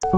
This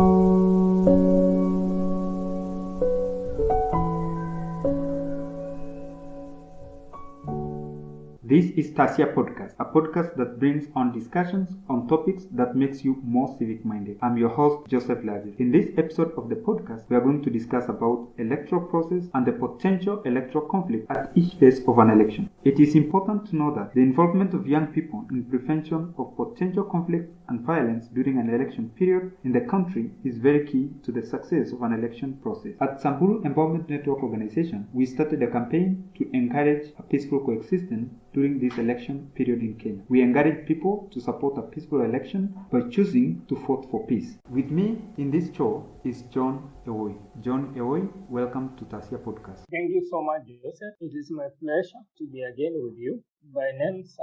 is Tasia Podcast, a podcast that brings on discussions on topics that makes you more civic-minded. I'm your host, Joseph Lazi. In this episode of the podcast, we are going to discuss about electoral process and the potential electoral conflict at each phase of an election. It is important to know that the involvement of young people in prevention of potential conflict and violence during an election period in the country is very key to the success of an election process. At Samburu Empowerment Network Organization, we started a campaign to encourage a peaceful coexistence during this election period in Kenya. We encourage people to support a peaceful election by choosing to vote for peace. With me in this show is John Ewoi. John Ewoi, welcome to Tasia Podcast. Thank you so much, Joseph. It is my pleasure to be again with you. My name is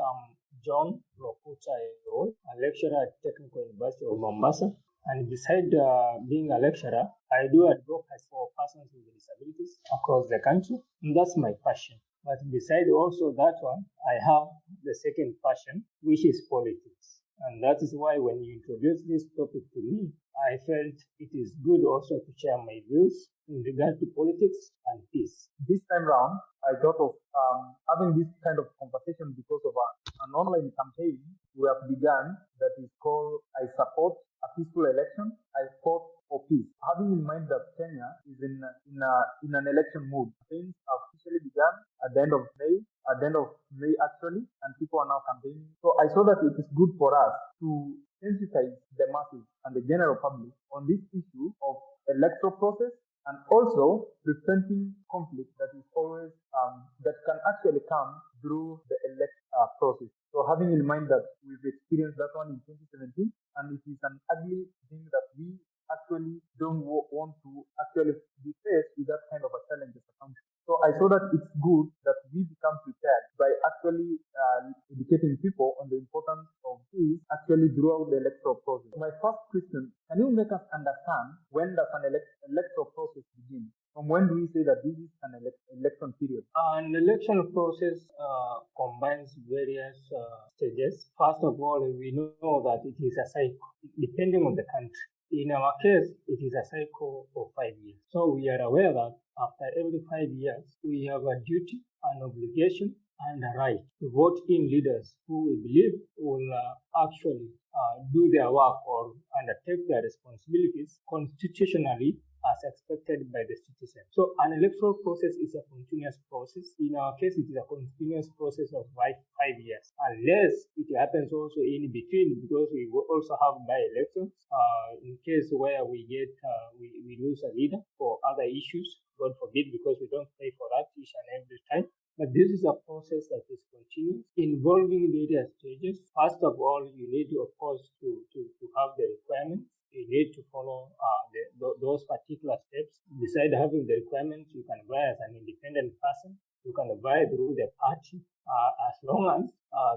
John Lokuta Ewoi, a lecturer at Technical University of Mombasa. And beside being a lecturer, I do advocacy for persons with disabilities across the country. And that's my passion. But beside also that one, I have the second passion, which is politics. And that is why when you introduced this topic to me, I felt it is good also to share my views in regard to politics and peace. This time round, I thought of having this kind of conversation because of an online campaign we have begun that is called I Support a Peaceful Election, I Fought for Peace. Having in mind that Kenya is in an election mood, campaigns have officially begun at the end of May actually, and people are now campaigning. So I saw that it is good for us to sensitize the masses and the general public on this issue of electoral process and also preventing conflict that is always that can actually come through the process. So having in mind that we've experienced that one in 2017, and it is an ugly thing that we actually don't want to actually be faced with that kind of a challenge as a country. So I saw that it's good that we become prepared by actually educating people on the importance of peace actually throughout the electoral process. My first question, can you make us understand when does an electoral process begin? From when do we say that this is an election period? An election process combines various stages. First of all, we know that it is a cycle, depending on the country. In our case, it is a cycle of 5 years. So we are aware that after every 5 years, we have a duty, an obligation, and a right to vote in leaders who we believe will actually do their work or undertake their responsibilities constitutionally as expected by the citizen. So an electoral process is a continuous process. In our case, it is a continuous process of 5 years, unless it happens also in between, because we will also have by-elections in case where we get we lose a leader for other issues, God forbid, because we don't pay for that each and every time. But this is a process that is continuous, involving various stages. First of all, you need to, of course, to have the requirements. You need to follow those particular steps. Besides having the requirements, you can vie as an independent person. You can vie through the party as long as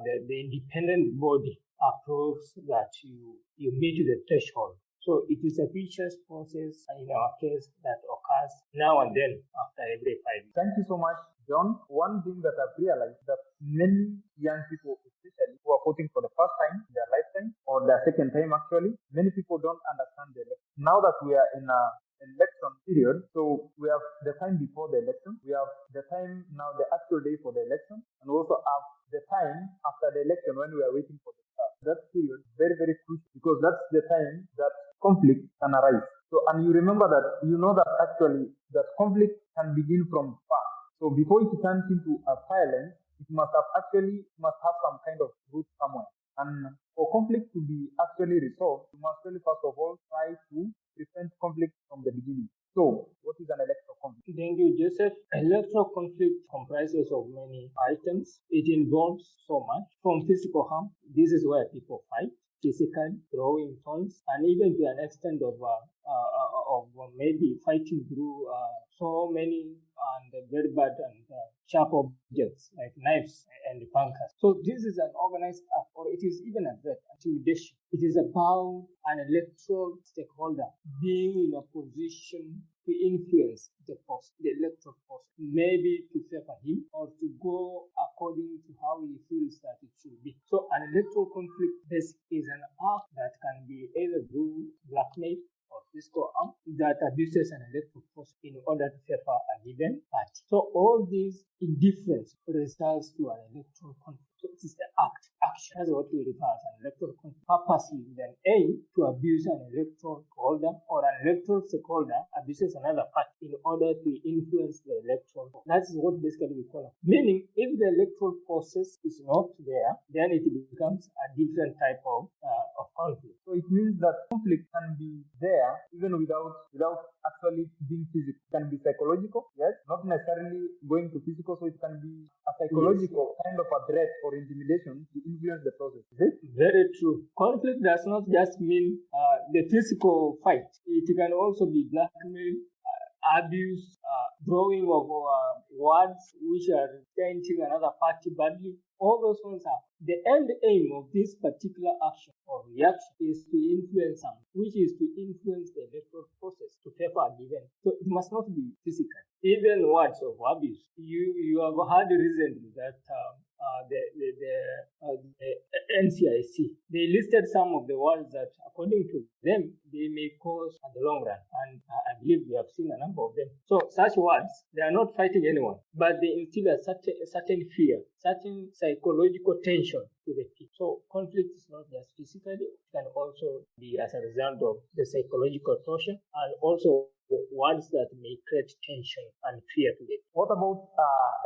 the independent body approves that you meet the threshold. So it is a vicious process in our case that occurs now and then after every 5 years. Thank you so much, John. One thing that I've realized that many young people, especially who are voting for the first time in their lifetime or their second time actually, many people don't understand the election. Now that we are in a election period, so we have the time before the election, we have the time now, the actual day for the election, and we also have the time after the election when we are waiting for the start. That period is very, very crucial because that's the time that conflict can arise. So, and you remember that, you know that actually that conflict can begin from far. So before it turns into a violence, it must have some kind of root somewhere. And for conflict to be actually resolved, you must really first of all try to prevent conflict from the beginning. So what is an electoral conflict? Thank you, Joseph. Electoral conflict comprises of many items. It involves so much from physical harm. This is where people fight. Physical, throwing stones, and even to an extent of maybe fighting through so many and very bad and sharp objects like knives and bunkers. So this is an organized act, or it is even a threat, intimidation. It is about an electoral stakeholder being in a position to influence the electoral process, maybe to favor him or to go according to how he feels that it should be. So an electoral conflict is an act that can be either through blackmail or physical arm that abuses an electoral process in order to favor a given party. So all these indifference results to an electoral conflict. So it is the action. That's what we refer as an electoral conflict. Purposely then aim to abuse an electoral holder or an electoral stakeholder abuses another party in order to influence the electoral. That is what basically we call it. Meaning, if the electoral process is not there, then it becomes a different type of conflict. So it means that conflict can be there even without actually being physical. It can be psychological, yes, not necessarily going to physical. So it can be a psychological kind of a threat or intimidation to influence the process. Is it? Very true. Conflict does not just mean the physical fight. It can also be blackmail, abuse, drawing of words which are painting another party badly. All those ones are. The end aim of this particular action or reaction is to influence someone, which is to influence the electoral process to favor a given. So it must not be physical. Even words of abuse. You have heard recently that the NCIC, they listed some of the words that, according to them, they may cause at the long run. And I believe we have seen a number of them. So such words, they are not fighting anyone, but they instill a certain fear, certain psychological tension to the people. So conflict is not just physically, it can also be as a result of the psychological torsion and also words that may create tension and fear to them. What about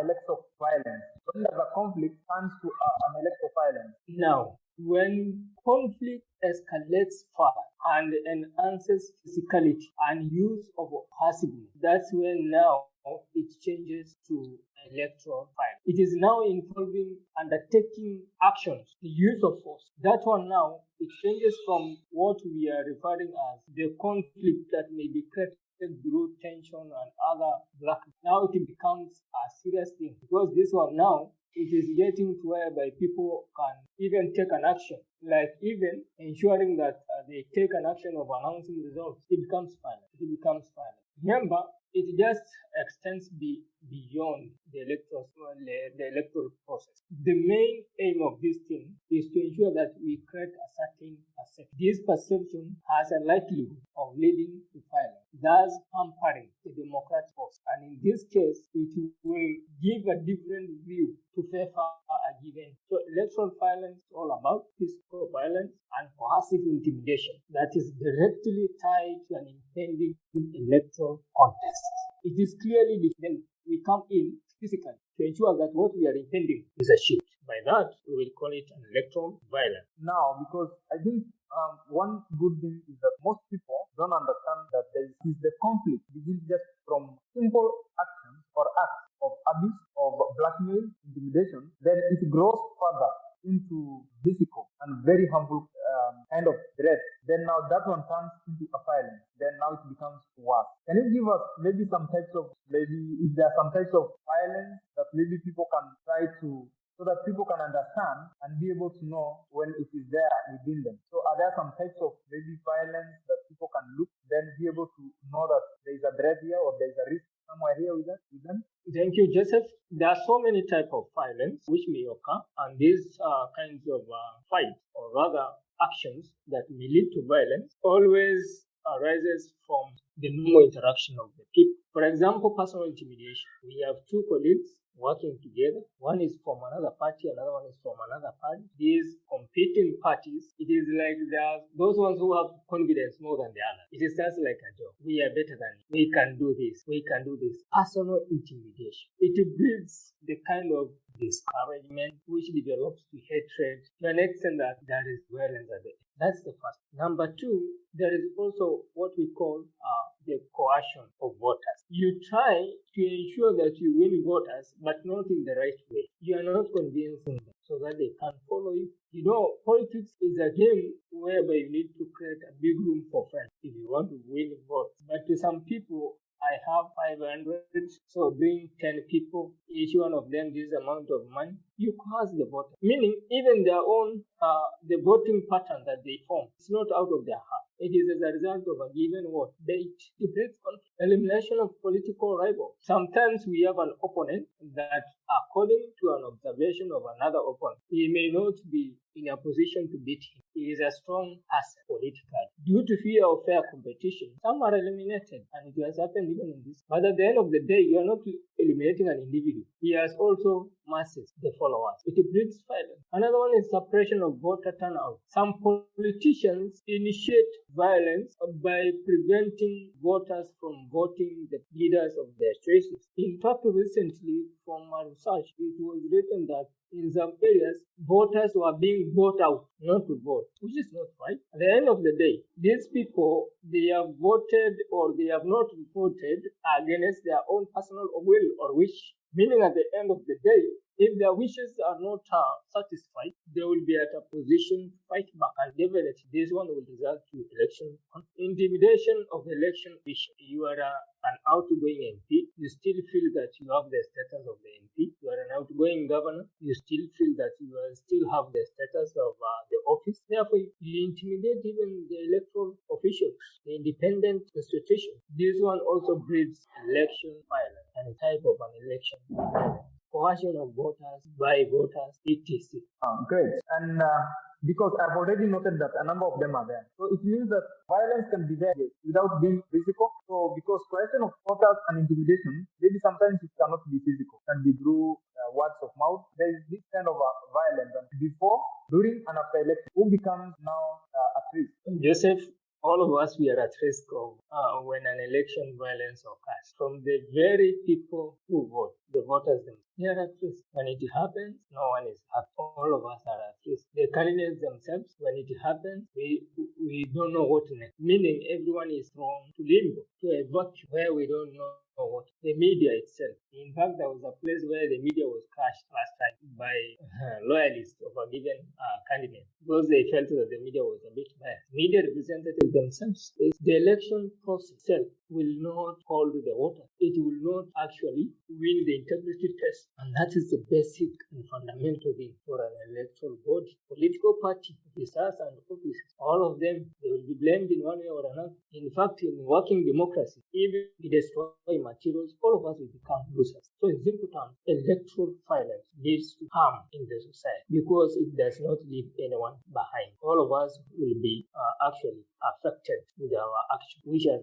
electoral violence? When the conflict turns to an electoral violence? Now, when conflict escalates further and enhances physicality and use of passiveness, that's when now it changes to electoral violence. It is now involving undertaking actions, the use of force. That one now, it changes from what we are referring as the conflict that may be created through tension and other blackmail. Now it becomes a serious thing because this one now, it is getting to whereby people can even take an action, like even ensuring that they take an action of announcing results. It becomes violent. Remember, it just extends beyond the electoral process. The main aim of this thing is to ensure that we create a certain perception. This perception has a likelihood of leading to violence, thus hampering the democratic process. And in this case, it will give a different view to favor a given. So electoral violence is all about physical violence and coercive intimidation that is directly tied to an impending electoral contest. It is clearly different. We come in physically to ensure that what we are intending is achieved. By that, we will call it an electoral violence. Now, because I think one good thing is that most people don't understand that the conflict begins just from simple actions or acts of abuse, of blackmail, intimidation, then it grows further into physical and very harmful kind of threat. Then now that one turns into a violence. Then now it becomes worse. Can you give us maybe some types of, if there are some types of violence that maybe people can try to, so that people can understand and be able to know when it is there within them. So are there some types of maybe violence that people can look, then be able to know that there is a threat here or there is a risk somewhere here with them? Thank you, Joseph. There are so many types of violence which may occur, and these kinds of fights, or rather actions that may lead to violence, always arises from the normal interaction of the people. For example, personal intimidation. We have two colleagues working together. One is from another party, another one is from another party. These competing parties, it is like there are those ones who have confidence more than the other. It is just like a job. We are better than you. We can do this. We can do this. Personal intimidation. It breeds the kind of discouragement which develops to hatred to an extent that there is violence at the end. That's the first. Number two, there is also what we call the coercion of voters. You try to ensure that you win voters, but not in the right way. You are not convincing them so that they can follow you. You know, politics is a game whereby you need to create a big room for friends if you want to win votes. But to some people, I have 500, so bring 10 people, each one of them this amount of money. You coerce the voter, meaning even their own, the voting pattern that they form, it's not out of their heart. It is as a result of a given vote. They debate on elimination of political rivals. Sometimes we have an opponent that, according to an observation of another opponent, he may not be in a position to beat him. He is a strong person politically. Due to fear of fair competition, some are eliminated, and it has happened even in this. But at the end of the day, you are not eliminating an individual. He has also masses, the followers. It breeds violence. Another one is suppression of voter turnout. Some politicians initiate violence by preventing voters from voting the leaders of their choices. In fact, recently, from my research, it was written that in some areas, voters were being voted out not to vote, which is not right. At the end of the day, these people, they have voted or they have not voted against their own personal will or wish, meaning at the end of the day, if their wishes are not satisfied, they will be at a position to fight back. And definitely, this one will result to election. Intimidation of election issue. You are an outgoing MP. You still feel that you have the status of the MP. You are an outgoing governor. You still feel that you still have the status of the office. Therefore, you intimidate even the electoral officials, the independent institution. This one also breeds election violence and a type of an election violence. Coercion of voters by voters, etc. Great. And because I've already noted that a number of them are there. So it means that violence can be there without being physical. So because coercion of voters and intimidation, maybe sometimes it cannot be physical. It can be through words of mouth. There is this kind of violence. And before, during, and after election, who becomes now at risk? Joseph, all of us, we are at risk of when an election violence occurs. From the very people who vote, the voters themselves, they are at risk. When it happens, no one is happy. All of us are at risk. The candidates themselves, when it happens, we don't know what next. Meaning everyone is thrown to limbo, to a vacuum where we don't know what. The media itself. In fact, there was a place where the media was crashed last time by loyalists of a given candidate because they felt that the media was a bit biased. Media representatives themselves. The election process itself will not hold the voters. It will not actually win the integrity test. And that is the basic and fundamental thing for an electoral body. Political party, officers and officers, all of them, they will be blamed in one way or another. In fact, in working democracy, even if we destroy materials, all of us will become losers. So in simple terms, electoral violence leads to harm in the society because it does not leave anyone behind. All of us will be actually affected with our action, which are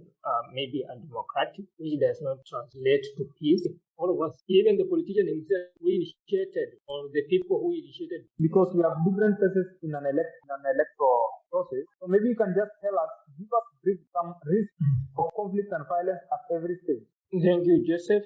maybe undemocratic, which does not translate to peace. All of us, even the politician himself, who initiated, or the people who initiated. Because we have different phases in an electoral process. So maybe you can just tell us, give us some risk of conflict and violence at every stage. Thank you, Joseph.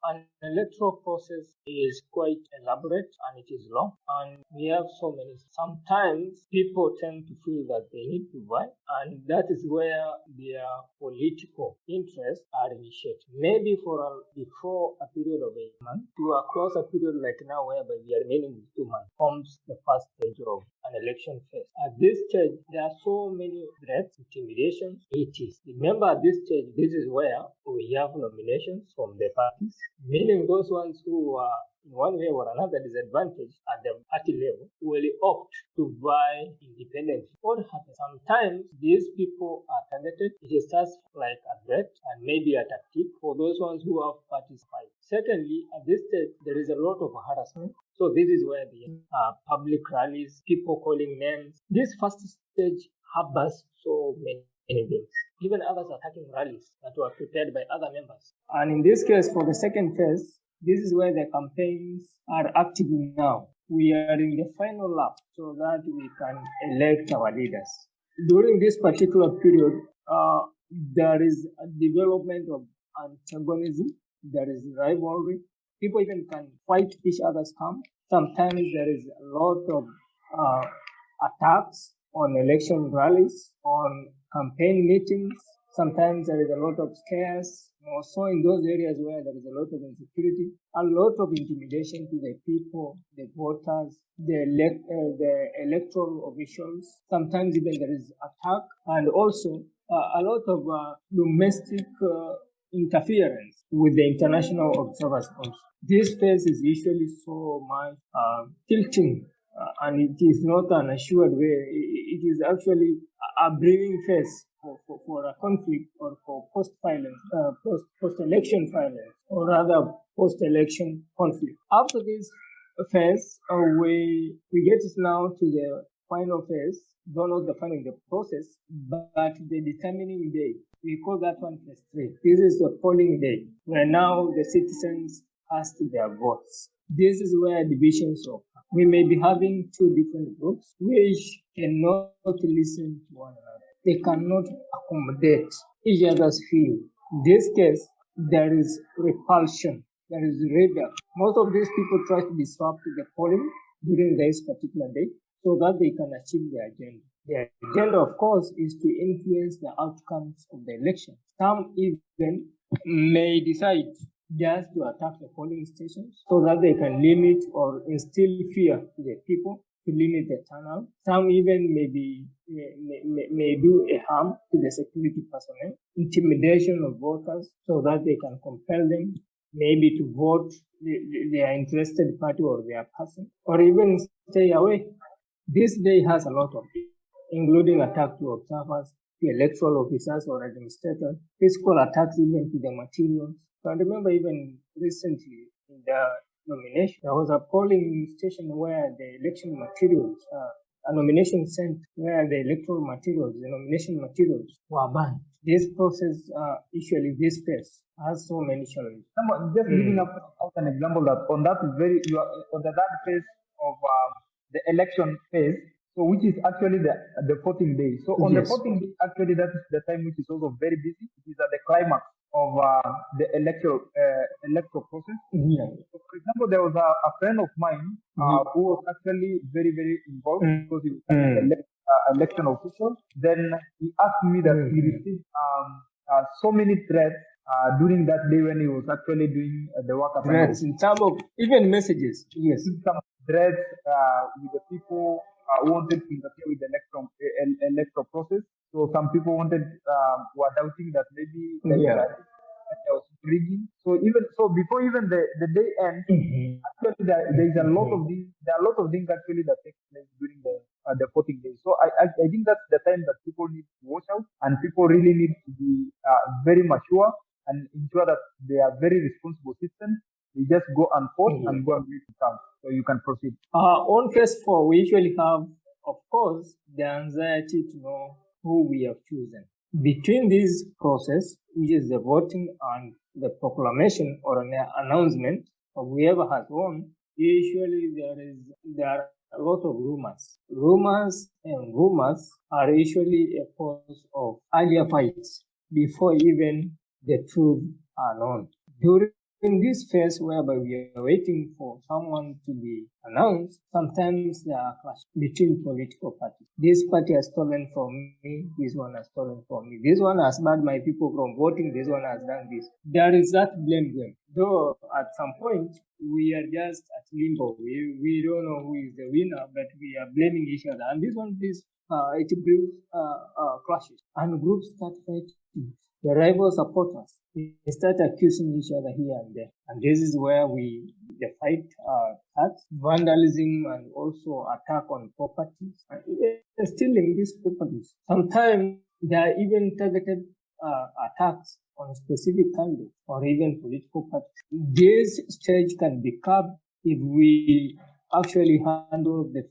An electoral process is quite elaborate and it is long, and we have so many. Sometimes people tend to feel that they need to buy, and that is where their political interests are initiated. Maybe before a period of 8 months to across a period like now, whereby we are remaining with 2 months, forms the first stage of an election phase. At this stage, there are so many threats, intimidations, etc. Remember, at this stage, this is where we have nominations from the parties, meaning those ones who are in one way or another disadvantaged at the party level will opt to buy independently. What happens? Sometimes these people are targeted. It starts like a threat and maybe a tactic for those ones who have participated. Secondly, at this stage, there is a lot of harassment. So this is where the public rallies, people calling names. This first stage harbors so many things. Even others attacking rallies that were prepared by other members. And in this case, for the second phase, this is where the campaigns are active now. We are in the final lap so that we can elect our leaders. During this particular period, there is a development of antagonism, there is rivalry. People even can fight each other's camp. Sometimes there is a lot of attacks on election rallies, on campaign meetings. Sometimes there is a lot of scares. Also in those areas where there is a lot of insecurity, a lot of intimidation to the people, the voters, the electoral officials. Sometimes even there is attack, and also a lot of domestic interference with the international observers also. This phase is usually so much tilting, and it is not an assured way. It is actually a breathing phase for a conflict or for post-election violence, or rather post-election conflict. After this, phase, we get now to the final phase, though not the final in the process, but the determining day. We call that one phase 3. This is the polling day, where now the citizens cast their votes. This is where divisions occur. We may be having two different groups which cannot listen to one another. They cannot accommodate each other's view. In this case, there is repulsion. There is rebel. Most of these people try to disrupt the polling during this particular day so that they can achieve their agenda. Their agenda, of course, is to influence the outcomes of the election. Some even may decide just to attack the polling stations so that they can limit or instill fear to the people to limit the turnout. Some even may do a harm to the security personnel, intimidation of voters so that they can compel them maybe to vote their interested party or their person, or even stay away. This day has a lot of it, including attack to observers, to electoral officers or administrators, physical attacks even to the materials. So I remember even recently in the nomination, there was a polling station where the election materials, a nomination center where the electoral materials, the nomination materials were banned. This process, usually this phase, has so many challenges. Just giving out an example that on that you are on the third phase of the election phase, so which is actually the voting day. So on the voting day, actually that is the time which is also very busy. It is at the climax of the electoral process. So for example, there was a friend of mine who was actually very, very involved because he was an election official. Then he asked me that he received so many threats during that day when he was actually doing the work. Threats in terms of even messages. Yes. Some threats with the people who wanted to interfere with the electoral process. So some people were doubting that maybe there was rigging. So before even the day ends, actually there is a lot of these. There are a lot of things actually that take place during the voting day. So I think that's the time that people need to watch out, and people really need to be very mature and ensure that they are very responsible citizens. We just go and vote and go and read the count. So you can proceed. On phase 4, we usually have, of course, the anxiety to know who we have chosen. Between this process, which is the voting and the proclamation or an announcement of whoever has won, usually there are a lot of rumors. Rumors are usually a cause of earlier fights before even the truth are known. During this phase whereby we are waiting for someone to be announced, sometimes there are clashes between political parties. This party has stolen from me, this one has stolen from me, this one has barred my people from voting, this one has done this. There is that blame game. Though at some point we are just at limbo. We don't know who is the winner, but we are blaming each other. And this one, it builds clashes. And groups start fighting. The rival supporters, they start accusing each other here and there. And this is where the fight starts. Vandalism and also attack on properties. And even stealing these properties. Sometimes there are even targeted attacks on specific candidates or even political parties. This stage can be curbed if we actually handle the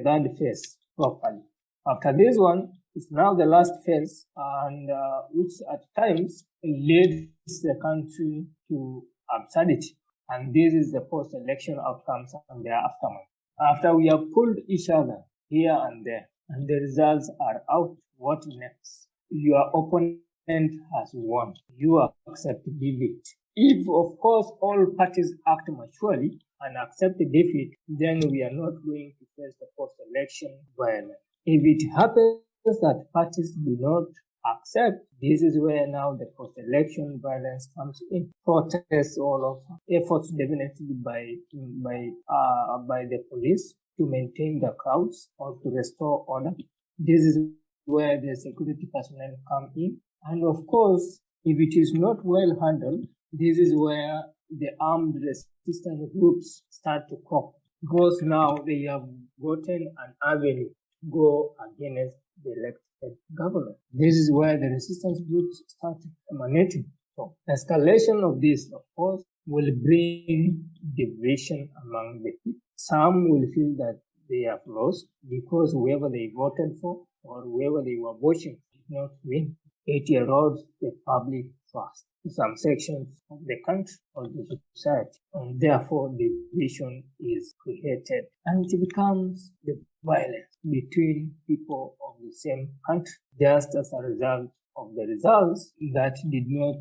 third phase properly. After this one, it's now the last phase, and which at times leads the country to absurdity. And this is the post-election outcomes and their aftermath. After we have pulled each other here and there, and the results are out, what next? Your opponent has won. You accept defeat. If, of course, all parties act maturely and accept the defeat, then we are not going to face the post-election violence. If it happens that parties do not accept, this is where now the post-election violence comes in. Protests, all of efforts definitely by the police to maintain the crowds or to restore order. This is where the security personnel come in. And of course, if it is not well handled, this is where the armed resistance groups start to crop, because now they have gotten an avenue to go against the elected government. This is where the resistance groups start emanating. So escalation of this, of course, will bring division among the people. Some will feel that they have lost because whoever they voted for or whoever they were watching did not win. It erodes the public trust in some sections of the country or the society, and therefore division is created, and it becomes the violence between people of the same country, just as a result of the results that did not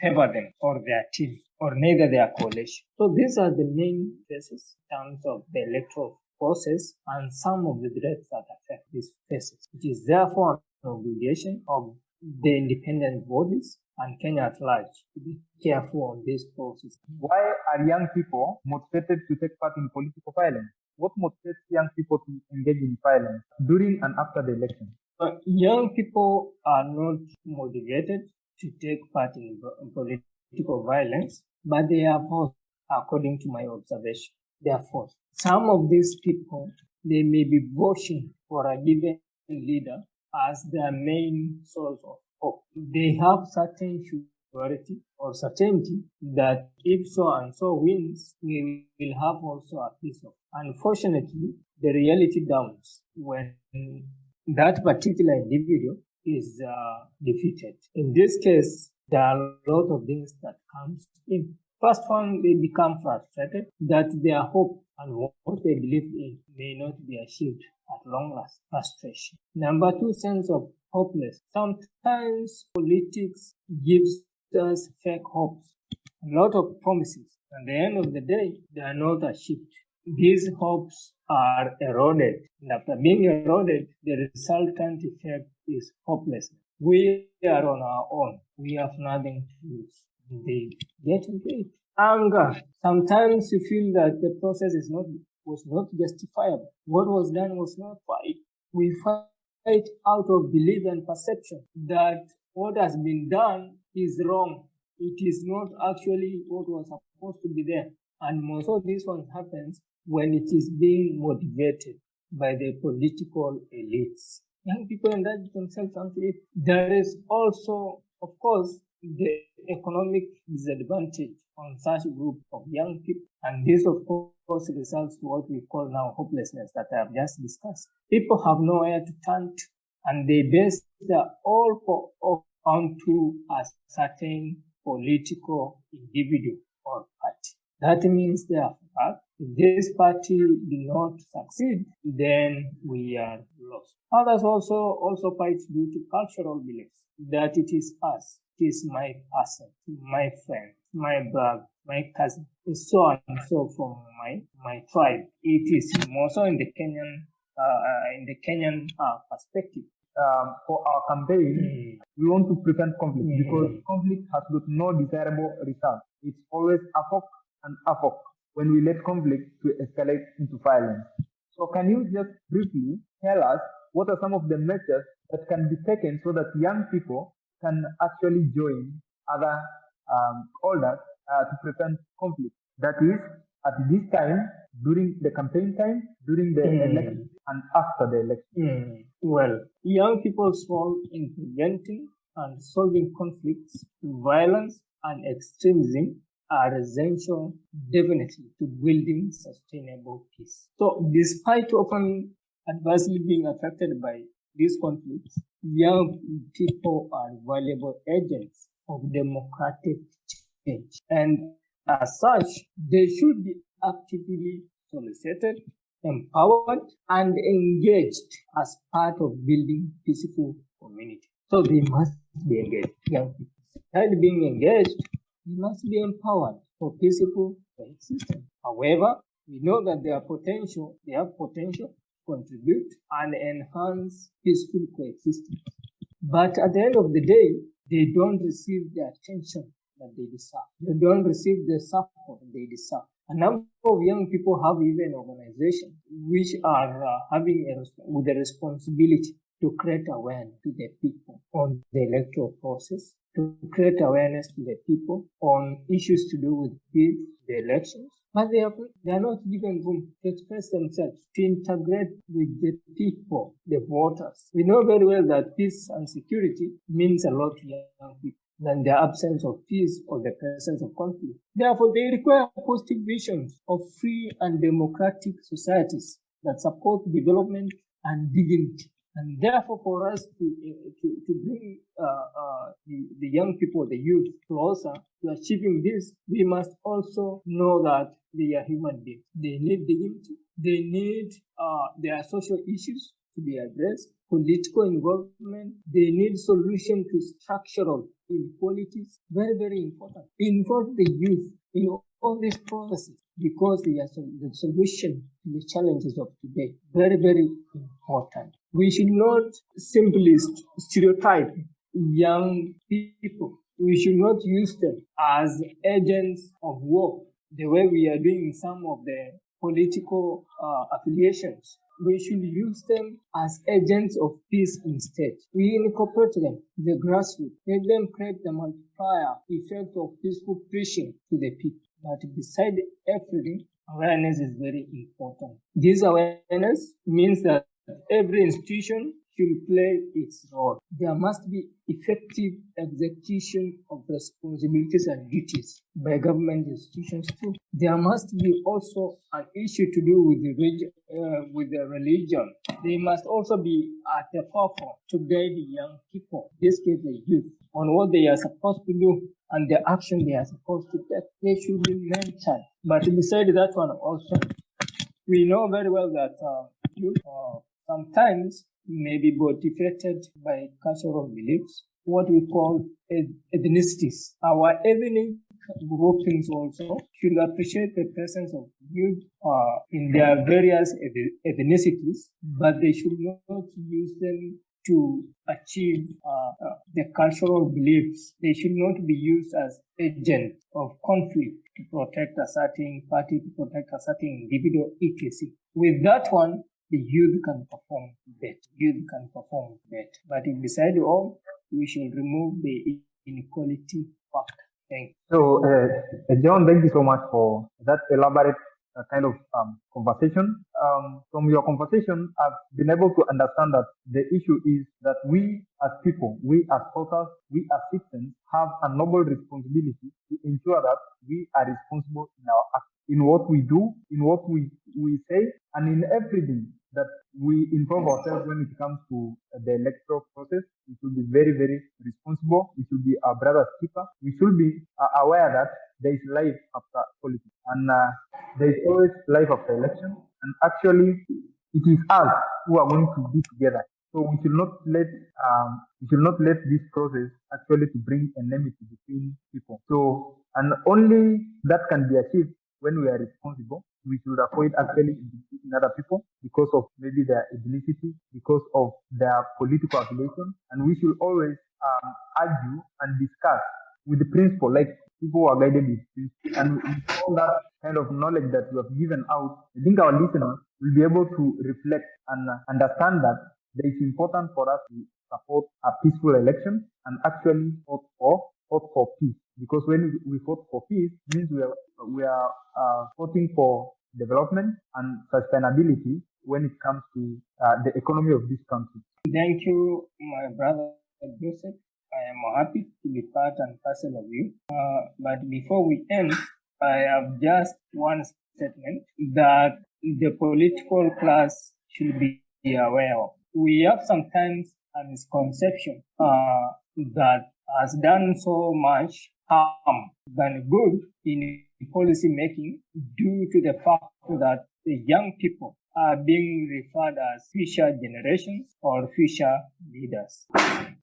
favor them or their team or neither their coalition. So these are the main phases in terms of the electoral process and some of the threats that affect these phases. It is therefore an obligation of the independent bodies and Kenya at large to be careful on this process. Why are young people motivated to take part in political violence? What motivates young people to engage in violence during and after the election? Young people are not motivated to take part in political violence, but they are forced, according to my observation. They are forced. Some of these people, they may be voting for a given leader as their main source of hope. They have certain surety or certainty that if so and so wins, we will have also a piece of. Unfortunately, the reality dawns when that particular individual is defeated. In this case, there are a lot of things that comes in. First one, they become frustrated that their hope and what they believe in may not be achieved at long last. Frustration. Number two, sense of hopeless. Sometimes politics gives us fake hopes, a lot of promises. At the end of the day, they are not achieved. These hopes are eroded, and after being eroded, the resultant effect is hopelessness. We are on our own. We have nothing to lose. They get into it. Anger. Sometimes you feel that the process was not justifiable. What was done was not right. We fight out of belief and perception that what has been done is wrong. It is not actually what was supposed to be there. And most of this one happens when it is being motivated by the political elites. Young people engage themselves into it. There is also, of course, the economic disadvantage on such a group of young people. And this, of course, results to what we call now hopelessness that I have just discussed. People have nowhere to turn to, and they base their all onto a certain political individual or party. That means, therefore, if this party do not succeed, then we are lost. Others also fight due to cultural beliefs that it is us, it is my person, my friend, my brother, my cousin, so and so from my tribe. It is more so in the Kenyan perspective. For our campaign, we want to prevent conflict because conflict has got no desirable result. It's always AFOC and AFOC when we let conflict to escalate into violence. So can you just briefly tell us what are some of the measures that can be taken so that young people can actually join other elders to prevent conflict? That is, at this time, during the campaign time, during the election, and after the election. Well, young people's role in preventing and solving conflicts, violence, and extremism are essential, definitely, to building sustainable peace. So, despite often adversely being affected by these conflicts, young people are valuable agents of democratic change. And as such, they should be actively solicited, empowered, and engaged as part of building peaceful community. So they must be engaged, young people. Besides being engaged, they must be empowered for peaceful coexistence. However, we know that they have potential to contribute and enhance peaceful coexistence. But at the end of the day, they don't receive the attention that they deserve. They don't receive the support they deserve. A number of young people have even organizations which are having the responsibility to create awareness to the people on the electoral process, to create awareness to the people on issues to do with the elections. But they are not given room to express themselves, to integrate with the people, the voters. We know very well that peace and security means a lot to young people. than the absence of peace or the presence of conflict. Therefore, they require positive visions of free and democratic societies that support development and dignity. And therefore, for us to bring the young people, the youth, closer to achieving this, we must also know that they are human beings. They need dignity. They need their social issues to be addressed, political involvement. They need solution to structural inequalities. Very, very important. Involve the youth in all these processes because they are the solution to the challenges of today. Very, very important. We should not simply stereotype young people. We should not use them as agents of war, the way we are doing in some of the political affiliations. We should use them as agents of peace instead. We incorporate them, the grassroots, let them create the multiplier effect of peaceful preaching to the people. But beside everything, awareness is very important. This awareness means that every institution should play its role. There must be effective execution of responsibilities and duties by government institutions too. There must be also an issue to do with the religion. They must also be at the forefront to guide the young people, in this case the youth, on what they are supposed to do and the action they are supposed to take. They should be mentored. But beside that one also, we know very well that youth sometimes may be motivated by cultural beliefs, what we call ethnicities. Our ethnic groupings also should appreciate the presence of youth in their various ethnicities, but they should not use them to achieve the cultural beliefs. They should not be used as agents of conflict to protect a certain party, to protect a certain individual, etc. With that one, the youth can perform better. But beside all, we should remove the inequality factor. Thank you. So, John, thank you so much for that elaborate kind of conversation. From your conversation, I've been able to understand that the issue is that we as people, we as authors, we as citizens have a noble responsibility to ensure that we are responsible in our acts, in what we do, in what we say, and in everything that we involve ourselves when it comes to the electoral process. We should be very, very responsible. We should be our brother's keeper. We should be aware that there is life after politics, and there is always life after election. And actually, it is us who are going to be together. So we should not let this process actually to bring enmity between people. So, and only that can be achieved when we are responsible. We should avoid actually implicating other people because of maybe their ethnicity, because of their political affiliation, and we should always argue and discuss with the principle, like people who are guided with principle. And with all that kind of knowledge that we have given out, I think our listeners will be able to reflect and understand that it is important for us to support a peaceful election and actually vote for peace. Because when we vote for peace, it means we are voting for development and sustainability when it comes to the economy of this country. Thank you, my brother Joseph. I am happy to be part and parcel of you. But before we end, I have just one statement that the political class should be aware of. We have sometimes a misconception that has done so much harm than good in policy making due to the fact that the young people are being referred as future generations or future leaders.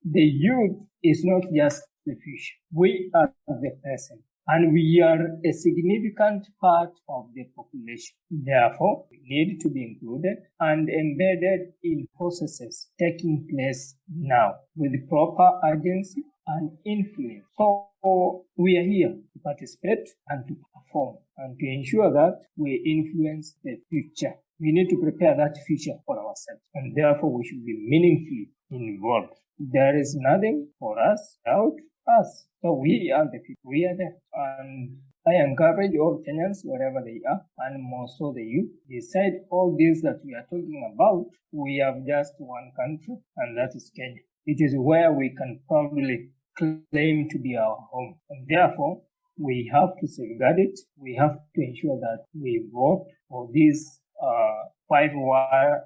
The youth is not just the future. We are the present, and we are a significant part of the population. Therefore, we need to be included and embedded in processes taking place now with proper urgency and influence. So we are here to participate and to perform and to ensure that we influence the future. We need to prepare that future for ourselves, and therefore we should be meaningfully involved. There is nothing for us without us. So we are the people. We are there. And I encourage all Kenyans, wherever they are, and more so the youth. Beside all this that we are talking about, we have just one country, and that is Kenya. It is where we can probably claim to be our home. And therefore, we have to safeguard it. We have to ensure that we vote for these 5 word.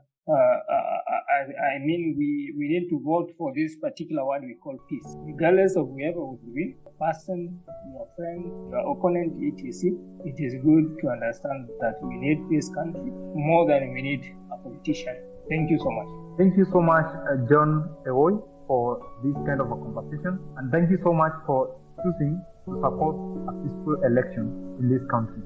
We need to vote for this particular word we call peace. Regardless of whoever would win, person, your friend, your opponent, etc., it is good to understand that we need this country more than we need a politician. Thank you so much. Thank you so much, John Ewoi, for this kind of a conversation. And thank you so much for choosing to support a peaceful election in this country.